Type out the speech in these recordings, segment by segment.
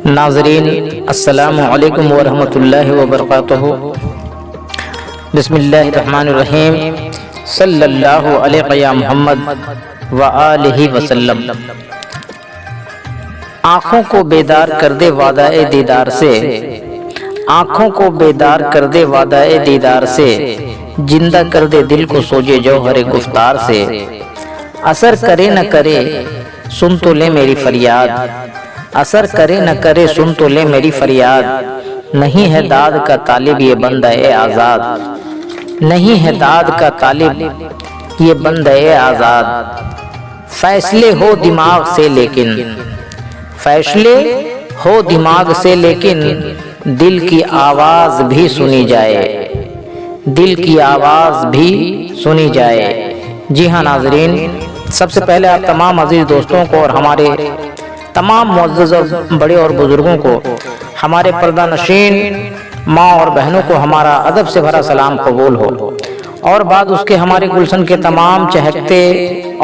ناظرین السلام علیکم ورحمۃ اللہ وبرکاتہ۔ بسم اللہ الرحمن الرحیم، صلی اللہ علیہ یا محمد وآلہ وسلم۔ آنکھوں کو بیدار کر دے وعدہ دیدار سے، آنکھوں کو بیدار کر دے وعدہ دیدار سے، زندہ کر دے دل کو سوجے جوہر گفتار سے۔ اثر کرے نہ کرے سن تو لے میری فریاد، اثر کرے نہ کرے سن تو لے میری فریاد۔ نہیں ہے داد کا طالب یہ بندہ آزاد، نہیں ہے داد کا طالب یہ بندہ آزاد۔ فیصلے ہو دماغ سے لیکن، فیصلے ہو دماغ سے لیکن، دل کی آواز بھی سنی جائے، دل کی آواز بھی سنی جائے۔ جی ہاں ناظرین، سب سے پہلے آپ تمام عزیز دوستوں کو اور ہمارے تمام معزز اور بڑے اور بزرگوں کو، ہمارے پردہ نشین ماں اور بہنوں کو ہمارا ادب سے بھرا سلام قبول ہو، اور بعد اس کے ہمارے گلشن کے تمام چہکتے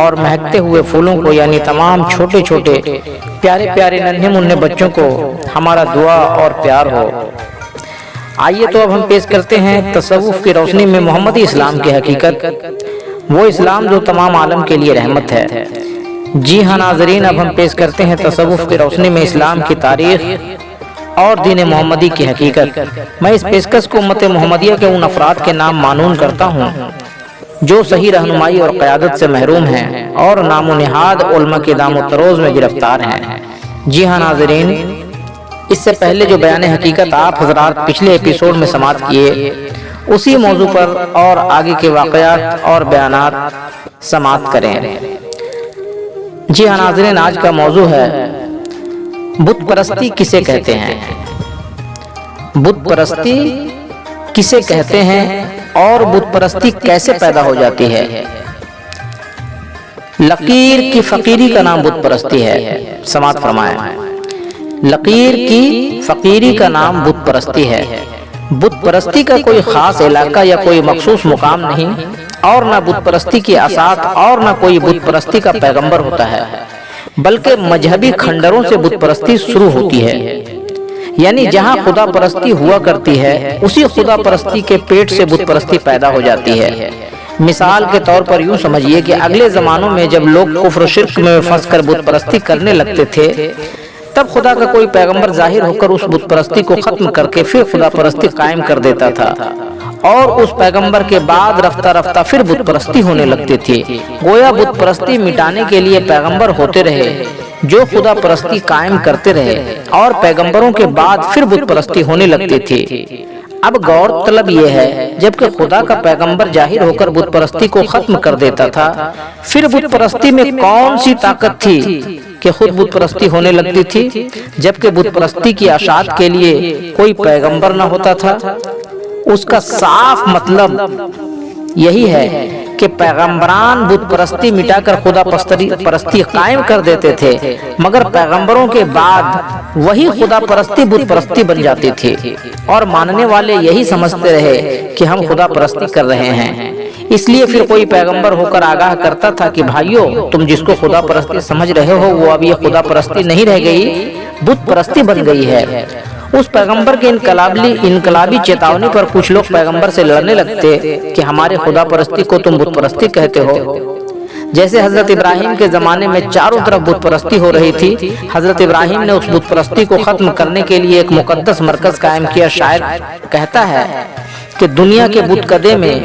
اور مہکتے ہوئے پھولوں کو، یعنی تمام چھوٹے چھوٹے پیارے پیارے ننھے منھے بچوں کو ہمارا دعا اور پیار ہو۔ آئیے تو اب ہم پیش کرتے ہیں تصوف کی روشنی میں محمدی اسلام کی حقیقت، وہ اسلام جو تمام عالم کے لیے رحمت ہے۔ جی ہاں ناظرین، اب ہم پیش کرتے ہیں تصوف کی روشنی میں اسلام کی تاریخ اور دین محمدی کی حقیقت۔ میں اس پیشکش کو امت محمدیہ کے ان افراد کے نام معنون کرتا ہوں جو صحیح رہنمائی اور قیادت سے محروم ہیں اور نام و نہاد علماء کے دام و تروز میں گرفتار ہیں۔ جی ہاں ناظرین، اس سے پہلے جو بیان حقیقت آپ حضرات پچھلے ایپیسوڈ میں سماعت کیے، اسی موضوع پر اور آگے کے واقعات اور بیانات سماعت کریں۔ جی ہاں ناظرین، آج کا موضوع ہے بت پرستی کسے کہتے ہیں، بت پرستی کسے کہتے ہیں اور بت پرستی کیسے پیدا ہو جاتی ہے۔ لکیر کی فقیری کا نام بت پرستی ہے، سماعت فرمائیں۔ لکیر کی فقیری کا نام بت پرستی ہے۔ بت پرستی کا کوئی خاص علاقہ یا کوئی مخصوص مقام نہیں، اور نہ بت پرستی کی اساس اور نہ کوئی بت پرستی کا پیغمبر ہوتا ہے، بلکہ مذہبی کھنڈروں سے بت پرستی شروع ہوتی ہے۔ یعنی جہاں خدا پرستی ہوا کرتی ہے، اسی خدا پرستی کے پیٹ سے بت پرستی پیدا ہو جاتی ہے۔ مثال کے طور پر یوں سمجھیے کہ اگلے زمانوں میں جب لوگ کفر و شرک میں پھنس کر بت پرستی کرنے لگتے تھے، تب خدا کا کوئی پیغمبر ظاہر ہو کر اس بت پرستی کو ختم کر کے پھر خدا پرستی قائم کر دیتا تھا، اور اس پیغمبر کے بعد رفتہ رفتہ پھر بت پرستی ہونے لگتی تھی۔ گویا بت پرستی مٹانے کے لیے پیغمبر ہوتے رہے جو خدا پرستی قائم کرتے رہے، اور پیغمبروں کے بعد پھر بت پرستی ہونے لگتی تھی۔ اب غور طلب یہ ہے، جبکہ خدا کا پیغمبر ظاہر ہو کر بت پرستی کو ختم کر دیتا تھا، پھر بت پرستی میں کون سی طاقت تھی کہ خود بت پرستی ہونے لگتی تھی، جبکہ بت پرستی کی اشاعت کے لیے کوئی پیغمبر نہ ہوتا تھا۔ اس کا صاف مطلب یہی ہے کہ پیغمبران بت پرستی مٹا کر خدا پرستی قائم کر دیتے تھے، مگر پیغمبروں کے بعد وہی خدا پرستی بت پرستی بن جاتی تھی، اور ماننے والے یہی سمجھتے رہے کہ ہم خدا پرستی کر رہے ہیں۔ اس لیے پھر کوئی پیغمبر ہو کر آگاہ کرتا تھا کہ بھائیو، تم جس کو خدا پرستی سمجھ رہے ہو وہ اب یہ خدا پرستی نہیں رہ گئی، بت پرستی بن گئی ہے۔ اس پیغمبر کے انقلابی چیتاونی پر کچھ لوگ پیغمبر سے لڑنے لگتے کہ ہمارے خدا پرستی کو تم بت پرستی کہتے ہو۔ جیسے حضرت ابراہیم کے زمانے میں چاروں طرف بت پرستی ہو رہی تھی، حضرت ابراہیم نے اس بت پرستی کو ختم کرنے کے لیے ایک مقدس مرکز قائم کیا۔ شاعر کہتا ہے کہ دنیا کے بت کدے میں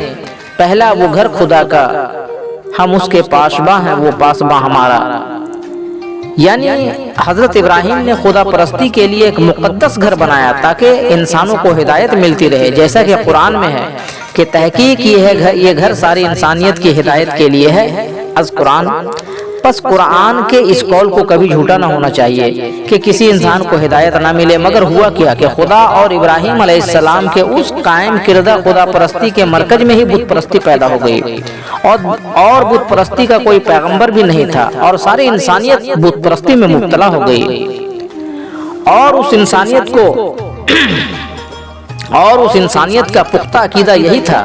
پہلا وہ گھر خدا کا، ہم اس کے پاسباں ہیں وہ پاسباں ہمارا۔ یعنی حضرت ابراہیم نے خدا پرستی کے لیے ایک مقدس گھر بنایا تاکہ انسانوں کو ہدایت ملتی رہے، جیسا کہ قرآن میں ہے کہ تحقیق یہ گھر ساری انسانیت کی ہدایت کے لیے ہے، از قرآن۔ پس قرآن کے اس قول کو کبھی جھوٹا نہ ہونا چاہیے کہ کسی انسان کو ہدایت نہ ملے، مگر ہوا کیا کہ خدا اور ابراہیم علیہ السلام کے اس قائم کردہ خدا پرستی کے مرکز میں ہی بت پرستی پیدا ہو گئی، اور بت پرستی کا کوئی پیغمبر بھی نہیں تھا، اور ساری انسانیت بت پرستی میں مبتلا ہو گئی، اور اس انسانیت کو اور اس انسانیت کا پختہ عقیدہ یہی تھا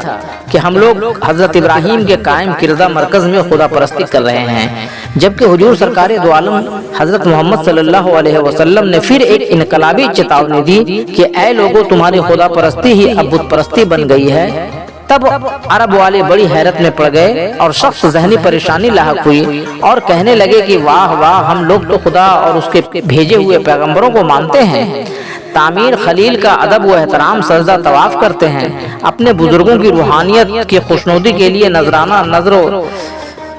کہ ہم لوگ حضرت ابراہیم کے قائم کردہ مرکز میں خدا پرستی کر رہے ہیں، جبکہ حضور سرکار دو عالم حضرت محمد صلی اللہ علیہ وسلم نے پھر ایک انقلابی چیتاونی دی کہ اے لوگوں، تمہاری خدا پرستی ہی اب بت پرستی بن گئی ہے۔ تب عرب والے بڑی حیرت میں پڑ گئے اور سخت ذہنی پریشانی لاحق ہوئی اور کہنے لگے کہ واہ واہ، ہم لوگ تو خدا اور اس کے بھیجے ہوئے پیغمبروں کو مانتے ہیں، تعمیر خلیل کا ادب و احترام سجدہ طواف کرتے ہیں، اپنے بزرگوں کی روحانیت کی خوشنودی کے لیے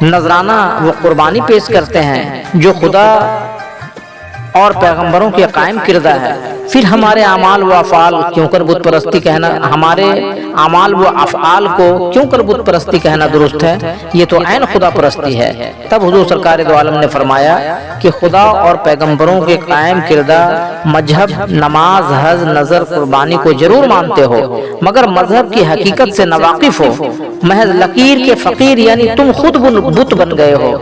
نذرانہ و قربانی پیش کرتے ہیں جو خدا اور پیغمبروں کے قائم کردہ ہے۔ پھر ہمارے اعمال و افعال کیوں کر بت پرستی کہنا بت پرستی کہنا درست ہے؟ یہ تو عین خدا پرستی ہے۔ تب حضور سرکار دو عالم نے فرمایا کہ خدا اور پیغمبروں کے قائم کردہ مذہب، نماز، حج، نذر، قربانی کو ضرور مانتے ہو، مگر مذہب کی حقیقت سے ناواقف ہو، محض لکیر کے فقیر، یعنی تم خود بت بن گئے ہو،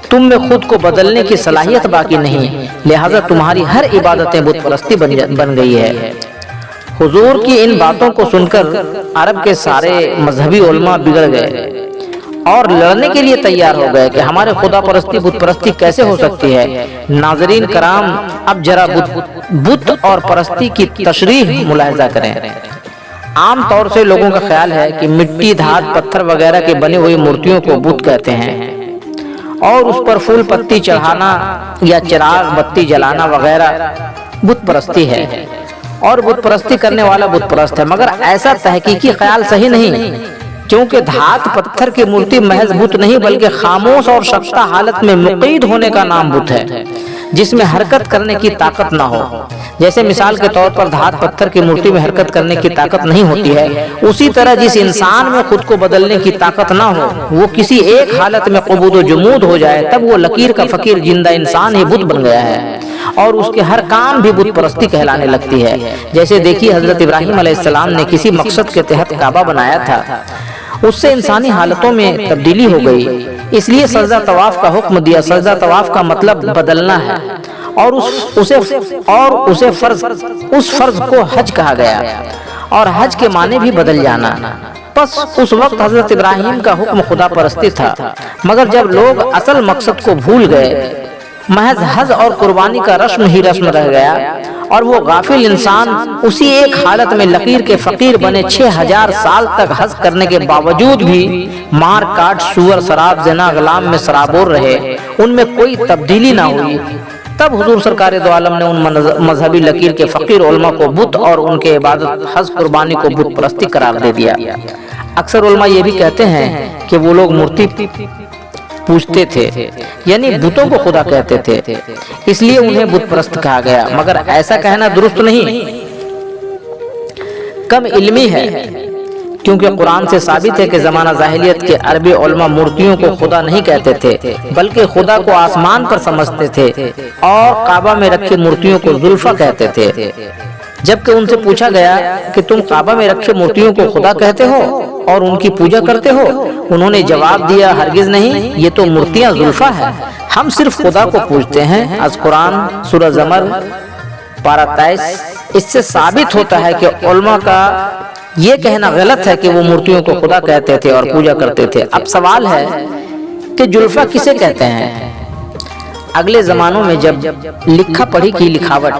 تم میں خود کو بدلنے کی صلاحیت باقی نہیں، لہذا تمہاری ہر عبادتیں بت پرستی بن گئی ہے۔ حضور کی ان باتوں کو سن کر عرب کے سارے مذہبی علماء بگڑ گئے اور لڑنے کے لیے تیار ہو گئے کہ ہمارے خدا پرستی بت پرستی کیسے ہو سکتی ہے۔ ناظرین کرام، اب ذرا بت اور پرستی کی تشریح ملاحظہ کریں۔ عام طور سے لوگوں کا خیال ہے کہ مٹی، دھات، پتھر وغیرہ کے بنی ہوئی مورتیوں کو بت کہتے ہیں اور اس پر پھول پتی چڑھانا یا چراغ بتی جلانا وغیرہ بت پرستی ہے اور بت پرستی کرنے والا بت پرست ہے، مگر ایسا تحقیقی خیال صحیح نہیں، کیونکہ دھات پتھر کی مورتی محض بت نہیں بلکہ خاموش اور شکستہ حالت میں مقید ہونے کا نام بت ہے، جس میں حرکت کرنے کی طاقت نہ ہو۔ جیسے مثال کے طور پر دھات پتھر کی مورتی میں حرکت کرنے کی طاقت نہیں ہوتی ہے، اسی طرح جس انسان میں خود کو بدلنے کی طاقت نہ ہو، وہ کسی ایک حالت میں قبوض و جمود ہو جائے، تب وہ لکیر کا فقیر جندہ انسان ہی بت بن گیا ہے اور اس کے ہر کام بھی بت پرستی کہلانے لگتی ہے۔ جیسے دیکھیے، حضرت ابراہیم علیہ السلام نے کسی مقصد کے تحت کعبہ بنایا تھا، اس سے انسانی حالتوں میں تبدیلی ہو گئی، اس لیے سجدہ طواف کا حکم دیا۔ سجدہ طواف کا مطلب بدلنا ہے اور اس فرض کو حج کہا گیا اور حج کے معنی بھی بدل جانا۔ پس اس وقت حضرت ابراہیم کا حکم خدا پرستی تھا، مگر جب لوگ اصل مقصد کو بھول گئے، محض حج اور قربانی کا رسم ہی رسم رہ گیا اور وہ غافل انسان اسی ایک حالت میں لکیر کے فقیر بنے 6000 سال تک حج کرنے کے باوجود بھی مار کاٹ، سور، شراب، زنا، غلام میں سرابور رہے، ان میں کوئی تبدیلی نہ ہوئی۔ تب حضور سرکار دو عالم نے ان مذہبی لکیر کے فقیر علماء کو بت اور ان کے عبادت، حج، قربانی کو بت پرستی قرار دے دیا۔ اکثر علماء یہ بھی کہتے ہیں کہ وہ لوگ مورتی پوجتے تھے، یعنی بتوں کو خدا کہتے تھے، اس لیے انہیں بت پرست کہا گیا، مگر ایسا کہنا درست نہیں، کم علمی ہے، کیونکہ قرآن سے ثابت ہے کہ زمانہ جاہلیت کے عربی علماء مورتیوں کو خدا نہیں کہتے تھے بلکہ خدا کو آسمان پر سمجھتے تھے اور کعبہ میں رکھی مورتیوں کو زلفا کہتے تھے۔ جبکہ ان سے پوچھا گیا کہ تم کعبہ میں رکھے مورتیوں کو خدا کہتے ہو اور ان کی پوجا کرتے ہو؟ انہوں نے جواب دیا، ہرگز نہیں، یہ تو مورتیاں زلفا ہے، ہم صرف خدا کو پوجتے ہیں۔ از قرآن سورہ زمر پارہ 23۔ اس سے ثابت ہوتا ہے کہ علماء کا یہ کہنا غلط ہے کہ وہ مورتیوں کو خدا کہتے تھے اور پوجا کرتے تھے۔ اب سوال ہے کہ زلفا کسے کہتے ہیں؟ اگلے زمانوں میں جب لکھا پڑھی کی لکھاوٹ،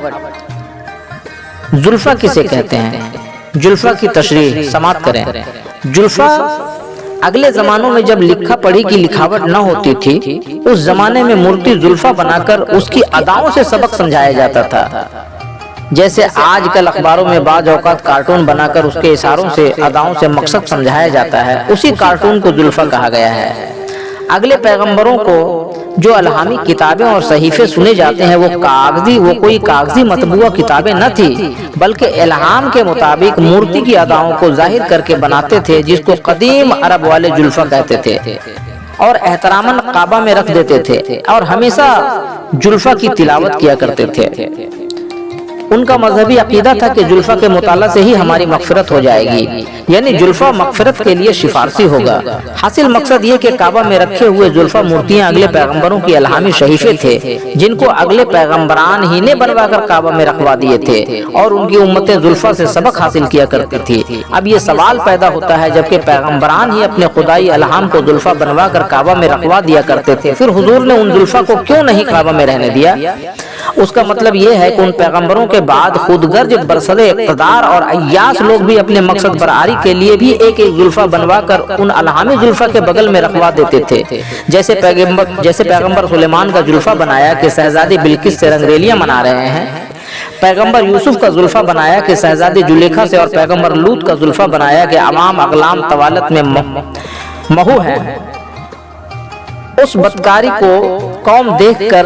زلفا کسے کہتے ہیں؟ زلفا کی تشریح سماعت کریں۔ زلفا اگلے زمانوں میں جب لکھا پڑھی کی لکھاوٹ نہ ہوتی تھی، اس زمانے میں مورتی زلفا بنا کر اس کی اداؤں سے سبق سمجھایا جاتا تھا، جیسے آج کل اخباروں میں بعض اوقات کارٹون بنا کر اس کے اشاروں سے اداؤں سے مقصد سمجھایا جاتا ہے، اسی کارٹون کو زلفا کہا گیا ہے۔ اگلے پیغمبروں کو جو الہامی کتابیں اور صحیفے سنے جاتے ہیں، وہ کوئی کاغذی مطبوعہ کتابیں نہ تھی، بلکہ الہام کے مطابق مورتی کی اداؤں کو ظاہر کر کے بناتے تھے، جس کو قدیم عرب والے زلفا کہتے تھے اور احتراماً کعبہ میں رکھ دیتے تھے اور ہمیشہ زلفا کی تلاوت کیا کرتے تھے۔ ان کا مذہبی عقیدہ تھا کہ زلفا کے مطالعہ سے ہی ہماری مغفرت ہو جائے گی، یعنی زلفا مغفرت کے لیے سفارشی ہوگا۔ حاصل مقصد یہ کہ کعبہ میں رکھے ہوئے زلفا مورتیاں اگلے پیغمبروں کی الہامی صحیفے تھے، جن کو اگلے پیغمبران ہی نے بنوا کر کعبہ میں رکھوا دیے تھے، اور ان کی امتیں زلفا سے سبق حاصل کیا کرتی تھی۔ اب یہ سوال پیدا ہوتا ہے، جبکہ پیغمبران ہی اپنے خدائی الہام کو زلفا بنوا کر کعبہ میں رکھوا دیا کرتے تھے، پھر حضور نے ان زلفا کو کیوں نہیں کعبہ میں رہنے دیا؟ اس کا مطلب یہ ہے کہ ان پیغمبروں کے بعد خود غرض برسر اقتدار اور عیاش لوگ بھی اپنے مقصد برآری کے لیے بھی ایک ایک زلفا بنوا کر ان الہامی زلفا کے بغل میں رکھوا دیتے تھے، جیسے پیغمبر سلیمان کا زلفا بنایا کہ شہزادی بلقیس سے رنگریلیاں منا رہے ہیں، پیغمبر یوسف کا زلفا بنایا کہ شہزادی زلیخا سے، اور پیغمبر لوط کا زلفا بنایا کہ عوام اقلام طوالت میں مہو ہیں۔ اس بدکاری کو قوم دیکھ کر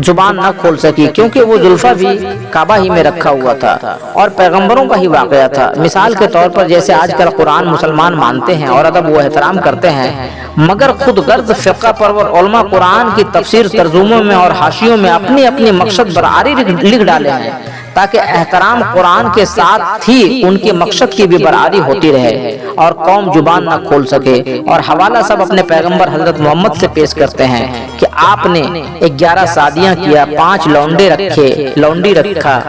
زبان نہ کھول سکی، کیونکہ وہ زلفا بھی کعبہ ہی میں رکھا ہوا تھا اور پیغمبروں کا ہی واقعہ تھا۔ مثال کے طور پر جیسے آج کل قرآن مسلمان مانتے ہیں اور ادب و احترام کرتے ہیں، مگر خود غرض فرقہ پرور علماء قرآن کی تفسیر ترجموں میں اور حاشیوں میں اپنی اپنی مقصد برآری لکھ ڈالے ہیں، تاکہ احترام قرآن کے ساتھ ہی ان کے مقصد کی بھی برآری ہوتی رہے اور قوم زبان نہ کھول سکے۔ اور حوالہ سب اپنے پیغمبر حضرت محمد سے پیش کرتے ہیں کہ آپ نے 11 شادیاں کیا، 5 لونڈی رکھا،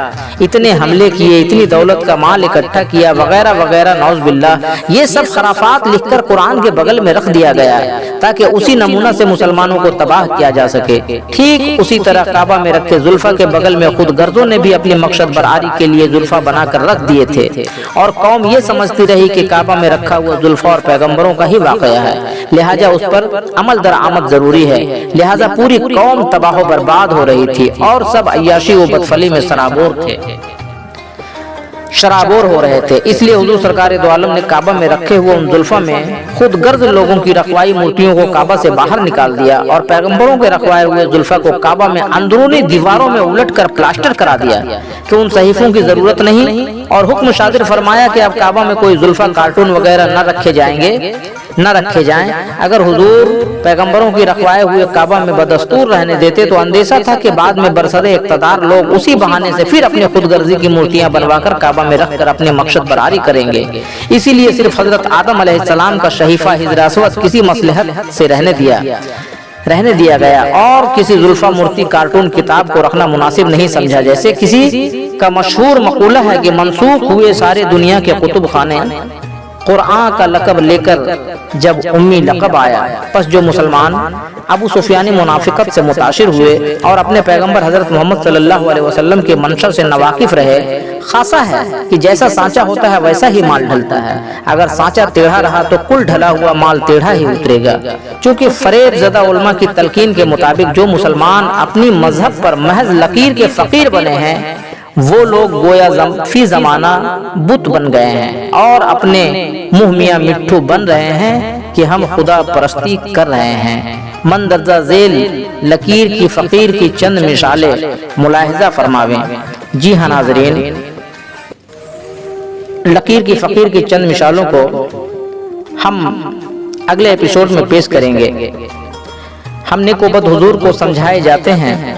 اتنے حملے کیے، اتنی دولت کا مال اکٹھا کیا، وغیرہ وغیرہ، نعوذ باللہ۔ یہ سب خرافات لکھ کر قرآن کے بغل میں رکھ دیا گیا تاکہ اسی نمونہ سے مسلمانوں کو تباہ کیا جا سکے۔ ٹھیک اسی طرح کعبہ میں رکھے زلفا کے بغل میں خود غرضوں نے بھی اپنے مقصد برآری کے لیے زلفا بنا کر رکھ دیے تھے، اور قوم یہ سمجھتی رہی کہ کعبہ میں رکھا ہوا زلفا اور پیغمبروں کا ہی واقعہ ہے، لہٰذا اس پر عمل درآمد ضروری ہے، لہٰذا پوری قوم تباہ و برباد ہو رہی تھی اور سب عیاشی و بدفعلی میں شرابور ہو رہے تھے۔ اس لیے حضور سرکار دو عالم نے کعبہ میں رکھے ہوئے ان زلفا میں خود غرض لوگوں کی رکھوائی مورتیوں کو کعبہ سے باہر نکال دیا، اور پیغمبروں کے رکھوائے ہوئے زلفا کو کعبہ میں اندرونی دیواروں میں الٹ کر پلاسٹر کرا دیا کہ ان صحیفوں کی ضرورت نہیں، اور حکم صادر فرمایا کہ اب کعبہ میں کوئی زلفا کارٹون وغیرہ نہ رکھے جائیں۔ اگر حضور پیغمبروں کی رکھوائے ہوئے کعبہ میں بدستور رہنے دیتے تو اندیشہ تھا کہ بعد میں برسر اقتدار لوگ اسی بہانے سے پھر اپنے خود غرضی کی مورتیاں بنوا کر کعبہ میں رکھ کر اپنے مقصد برآری کریں گے۔ اسی لیے صرف حضرت آدم علیہ السلام کا صحیفہ حجر اسود کسی مصلحت سے رہنے دیا گیا، اور کسی زلفا مورتی کارٹون کتاب کو رکھنا مناسب نہیں سمجھا۔ جیسے کسی کا مشہور مقولہ ہے کہ منسوخ ہوئے سارے دنیا کے کتب خانے، قرآن کا لقب لے کر جب امی لقب آیا، پس جو مسلمان ابو سفیان منافقت سے متاثر ہوئے اور اپنے پیغمبر حضرت محمد صلی اللہ علیہ وسلم کے منشا سے ناواقف رہے، خاصا ہے کہ جیسا سانچا ہوتا ہے ویسا ہی مال ڈھلتا ہے، اگر سانچا ٹیڑھا رہا تو کل ڈھلا ہوا مال ٹیڑھا ہی اترے گا۔ چونکہ فریب زدہ علماء کی تلقین کے مطابق جو مسلمان اپنی مذہب پر محض لکیر کے فقیر بنے ہیں، وہ لوگ گویا فی زمانہ بت بن گئے ہیں اور اپنے منہ میاں مٹھو بن رہے ہیں کہ ہم خدا پرستی کر رہے ہیں۔ مندرجہ ذیل لکیر کی فقیر کی چند مثالیں ملاحظہ فرماویں۔ جی ہاں ناظرین، لکیر کی فقیر کی چند مثالوں کو ہم اگلے ایپیسوڈ میں پیش کریں گے۔ ہم نیک و بد حضور کو سمجھائے جاتے ہیں،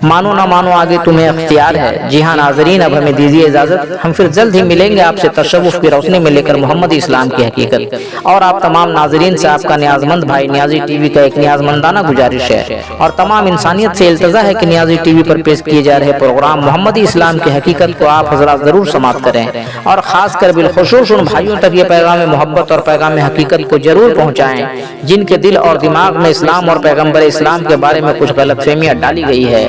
مانو نہ مانو آگے تمہیں اختیار ہے۔ جی ہاں ناظرین، اب ہمیں دیجیے اجازت، ہم پھر جلد ہی ملیں گے آپ سے تصوف کی روشنی میں لے کر محمدی اسلام کی حقیقت۔ اور آپ تمام ناظرین سے آپ کا نیاز مند بھائی نیازی ٹی وی کا ایک نیاز مندانہ گزارش ہے، اور تمام انسانیت سے التجا ہے کہ نیازی ٹی وی پر پیش کیے جا رہے پروگرام محمدی اسلام کی حقیقت کو آپ حضرات ضرور سماعت کریں، اور خاص کر بالخصوص ان بھائیوں تک یہ پیغام محبت اور پیغام حقیقت کو ضرور پہنچائیں جن کے دل اور دماغ میں اسلام اور پیغمبر اسلام کے بارے میں کچھ غلط فہمیاں ڈالی گئی ہے،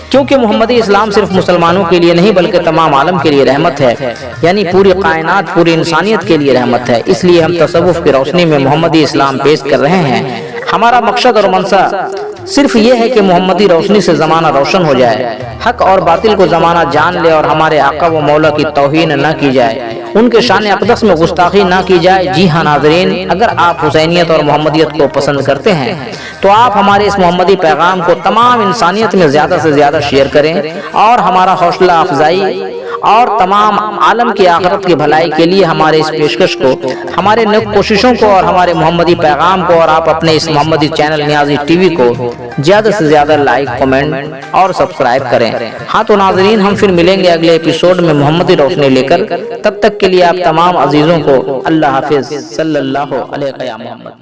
کیونکہ محمدی اسلام صرف مسلمانوں کے لیے نہیں بلکہ تمام عالم کے لیے رحمت ہے، یعنی پوری کائنات، پوری انسانیت کے لیے رحمت ہے۔ اس لیے ہم تصوف کی روشنی میں محمدی اسلام پیش کر رہے ہیں۔ ہمارا مقصد اور منشا صرف یہ ہے کہ محمدی روشنی سے زمانہ روشن ہو جائے، حق اور باطل کو زمانہ جان لے، اور ہمارے آقا و مولا کی توہین نہ کی جائے، ان کے شان اقدس میں گستاخی نہ کی جائے۔ جی ہاں ناظرین، اگر آپ حسینیت اور محمدیت کو پسند کرتے ہیں تو آپ ہمارے اس محمدی پیغام کو تمام انسانیت میں زیادہ سے زیادہ شیئر کریں، اور ہمارا حوصلہ افزائی اور تمام عالم کی آخرت کی بھلائی کے لیے ہمارے اس پیشکش کو، ہمارے نیک کوششوں کو اور ہمارے محمدی پیغام کو اور آپ اپنے اس محمدی چینل نیازی ٹی وی کو زیادہ سے زیادہ لائک، کمنٹ اور سبسکرائب کریں۔ ہاں تو ناظرین، ہم پھر ملیں گے اگلے ایپیسوڈ میں محمدی روشنی لے کر۔ تب تک کے لیے آپ تمام عزیزوں کو اللہ حافظ۔ صلی اللہ علیہ وسلم۔